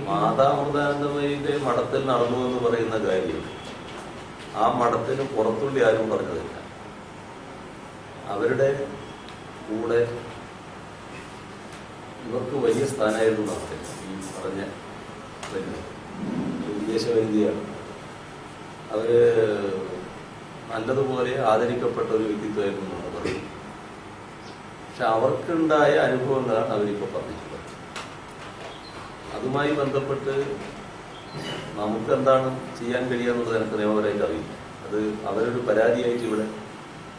മാതാമൃതാനന്ദമയിലെ മഠത്തിൽ നടന്നു എന്ന് പറയുന്ന കാര്യം ആ മഠത്തിന് പുറത്തുള്ളി ആരും പറഞ്ഞതില്ല. അവരുടെ കൂടെ ഇവർക്ക് വലിയ സ്ഥാനമായിരുന്നു നടത്തില്ല. ഈ പറഞ്ഞ വിദേശ വൈദ്യയാണ്. അവര് നല്ലതുപോലെ ആദരിക്കപ്പെട്ട ഒരു വ്യക്തിത്വമായിരുന്നു എന്നാണ് പറയുന്നത്. പക്ഷെ അവർക്കുണ്ടായ അനുഭവങ്ങളാണ് അവരിപ്പോൾ പറഞ്ഞിട്ടുള്ളത്. അതുമായി ബന്ധപ്പെട്ട് നമുക്കെന്താണ് ചെയ്യാൻ കഴിയാന്നുള്ളത് എനിക്ക് നിയമപരമായിട്ട് അറിയില്ല. അത് അവരൊരു പരാതിയായിട്ട് ഇവിടെ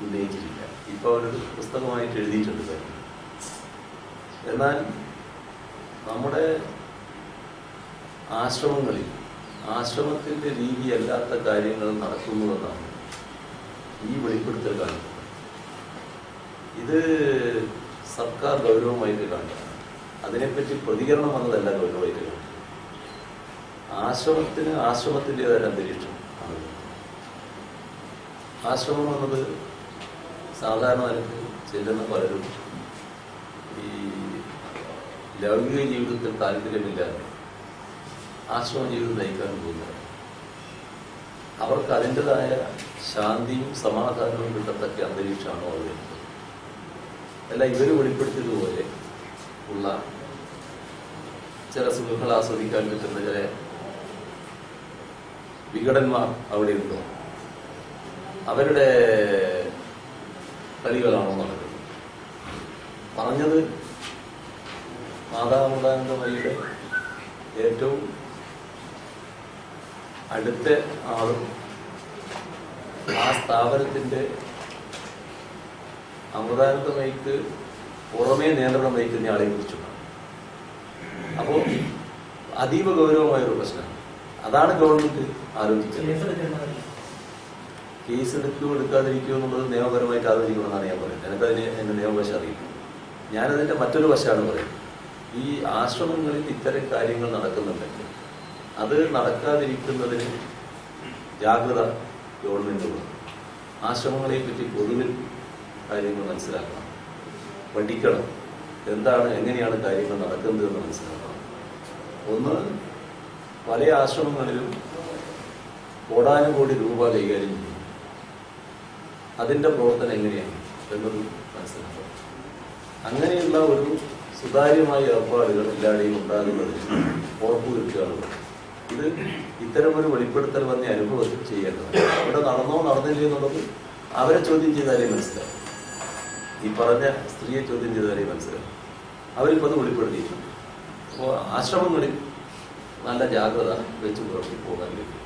ഉന്നയിച്ചിട്ടില്ല. ഇപ്പൊ അവരൊരു പുസ്തകമായിട്ട് എഴുതിയിട്ടുണ്ട് കാര്യം. എന്നാൽ നമ്മുടെ ആശ്രമത്തിന്റെ രീതിയല്ലാത്ത കാര്യങ്ങൾ നടക്കുന്നുവെന്നാണ് ഈ വെളിപ്പെടുത്തൽ കാണിക്കുന്നത്. ഇത് സർക്കാർ ഗൗരവമായിട്ട് കാണിക്കണം. അതിനെപ്പറ്റി പ്രതികരണം വന്നതല്ല ഗൗരവമായിട്ട് കാണിക്കുന്നത്. ആശ്രമത്തിൻ്റെതായ അന്തരീക്ഷം ആണ്. ആശ്രമം എന്നത് സാധാരണ ചെല്ലുന്ന പലരും ഈ ലൗകിക ജീവിതത്തിൽ താല്പര്യമില്ലാതെ ആശ്രമ ജീവിതം നയിക്കാൻ പോകുന്നത് അവർക്ക് അതിൻ്റെതായ ശാന്തിയും സമാധാനവും കിട്ടത്തക്ക അന്തരീക്ഷമാണോ അവർ? അല്ല, ഇവർ വെളിപ്പെടുത്തിയതുപോലെ ഉള്ള ചില സുഖങ്ങൾ ആസ്വദിക്കാൻ പറ്റുന്ന ചില വിഘടന്മാർ അവിടെ ഉണ്ടോ? അവരുടെ കളികളാണോ നടക്കുന്നത്? പറഞ്ഞത് മാതാമൃതാനന്ദമയിയുടെ ഏറ്റവും അടുത്ത ആളും ആ സ്ഥാപനത്തിന്റെ അമൃതാനന്ദമയിക്ക് പുറമേ നിയന്ത്രണം വഹിക്കുന്ന ആളെ കുറിച്ചുമാണ്. അപ്പോൾ അതീവ ഗൗരവമായൊരു പ്രശ്നമാണ്. അതാണ് ഗവൺമെന്റ് ആലോചിച്ചത്. കേസ് എടുക്കുകയോ എടുക്കാതിരിക്കുകയോ എന്നുള്ളത് നിയമപരമായിട്ട് ആലോചിക്കണമെന്നാണ് ഞാൻ പറയുന്നത്. എനിക്കതിന് എന്റെ നിയമവശം അറിയില്ല. ഞാനതിന്റെ മറ്റൊരു വശമാണ് പറയുന്നത്. ഈ ആശ്രമങ്ങളിൽ ഇത്തരം കാര്യങ്ങൾ നടക്കുന്നുണ്ടെങ്കിൽ അത് നടക്കാതിരിക്കുന്നതിന് ജാഗ്രത ഗവൺമെന്റ് കൊടുക്കും. ആശ്രമങ്ങളെ പറ്റി പൊതുവിൽ കാര്യങ്ങൾ മനസ്സിലാക്കണം, പഠിക്കണം, എങ്ങനെയാണ് കാര്യങ്ങൾ നടക്കുന്നത് എന്ന് മനസ്സിലാക്കണം. ഒന്ന്, പല ആശ്രമങ്ങളിലും കോടാനുകോടി രൂപ കൈകാര്യം ചെയ്യും. അതിന്റെ പ്രവർത്തനം എങ്ങനെയാണ് എന്നത് മനസ്സിലാക്കണം. അങ്ങനെയുള്ള ഒരു സുതാര്യമായ ഏർപ്പാടുകൾ എല്ലാവരുടെയും ഉണ്ടാകുന്നതിന് ഉറപ്പുവരുത്തുകയാണ്. ഇത് ഇത്തരമൊരു വെളിപ്പെടുത്തൽ വന്ന അനുഭവത്തിൽ ചെയ്യേണ്ടത്. അവിടെ നടന്നോ നടന്നില്ലേ എന്നുള്ളത് അവരെ ചോദ്യം ചെയ്താലേ മനസ്സിലാവും. ഈ പറഞ്ഞ സ്ത്രീയെ ചോദ്യം ചെയ്താലേ മനസ്സിലാവും. അവരിപ്പോൾ അത് വെളിപ്പെടുത്തിയിട്ടുണ്ട്. അപ്പോൾ ആശ്രമങ്ങളിൽ നല്ല ജാഗ്രത വെച്ച് പുറത്തു പോകാൻ കഴിയും.